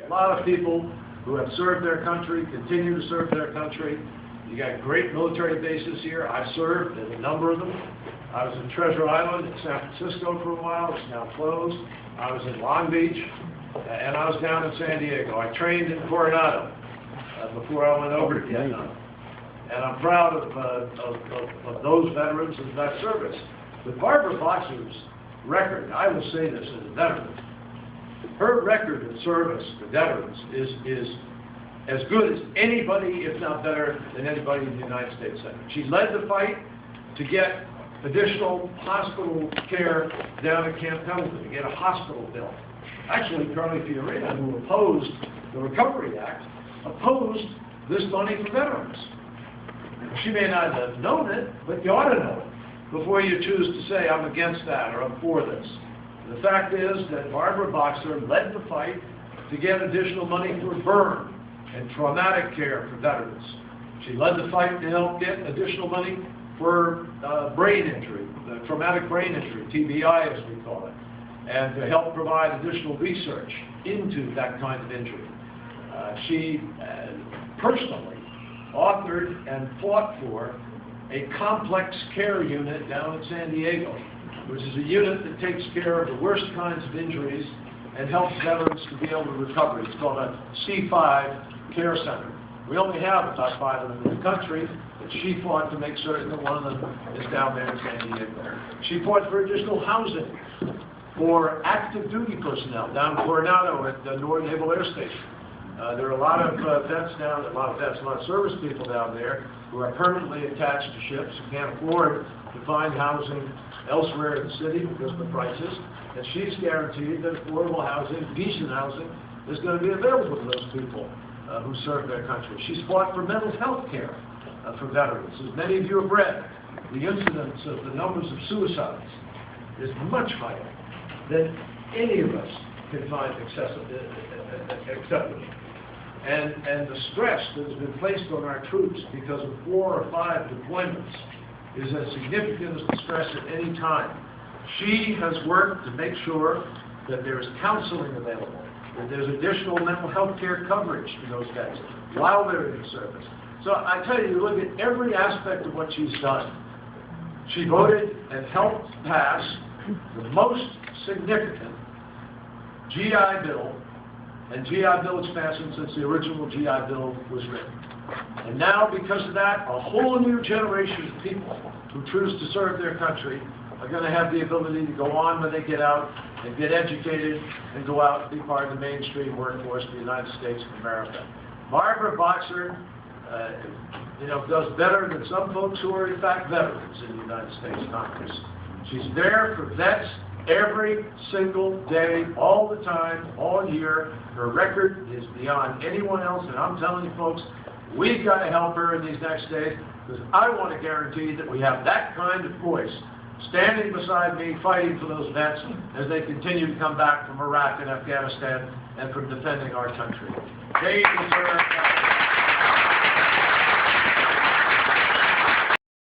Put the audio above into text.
a lot of people who have served their country, continue to serve their country. You got great military bases here. I've served in a number of them. I was in Treasure Island in San Francisco for a while. It's now closed. I was in Long Beach, and I was down in San Diego. I trained in Coronado before I went over to Vietnam. And I'm proud of those veterans of that service. But Barbara Boxer's record, I will say this as a veteran, her record of service to veterans is as good as anybody, if not better than anybody in the United States Senate. She led the fight to get additional hospital care down at Camp Pendleton, to get a hospital bill. Actually, Charlie Fiorina, who opposed the Recovery Act, opposed this money for veterans. She may not have known it, but you ought to know it before you choose to say, I'm against that or I'm for this. The fact is that Barbara Boxer led the fight to get additional money for burn and traumatic care for veterans. She led the fight to help get additional money for brain injury, traumatic brain injury, TBI as we call it, and to help provide additional research into that kind of injury. She personally authored and fought for a complex care unit down in San Diego, which is a unit that takes care of the worst kinds of injuries and helps veterans to be able to recover. It's called a C5 care center. We only have about 5 of them in the country, but she fought to make certain that one of them is down there in San Diego. She fought for additional housing for active duty personnel down in Coronado at the North Naval Air Station. There are a lot of vets down, a lot of service people down there who are permanently attached to ships who can't afford to find housing elsewhere in the city because of the prices. And she's guaranteed that affordable housing, decent housing, is going to be available to those people who serve their country. She's fought for mental health care for veterans. As many of you have read, the incidence of the numbers of suicides is much higher than any of us can find acceptable. And the stress that has been placed on our troops because of 4 or 5 deployments is as significant as the stress at any time. She has worked to make sure that there is counseling available, that there's additional mental health care coverage for those guys while they're in the service. So I tell you, look at every aspect of what she's done. She voted and helped pass the most significant GI Bill and GI Bill expansion since the original GI Bill was written. And now, because of that, a whole new generation of people who choose to serve their country are going to have the ability to go on when they get out and get educated and go out and be part of the mainstream workforce of the United States of America. Barbara Boxer, does better than some folks who are in fact veterans in the United States Congress. She's there for vets every single day, all the time, all year. Her record is beyond anyone else, and I'm telling you folks, we've got to help her in these next days, because I want to guarantee that we have that kind of voice standing beside me, fighting for those vets as they continue to come back from Iraq and Afghanistan and from defending our country. They deserve that.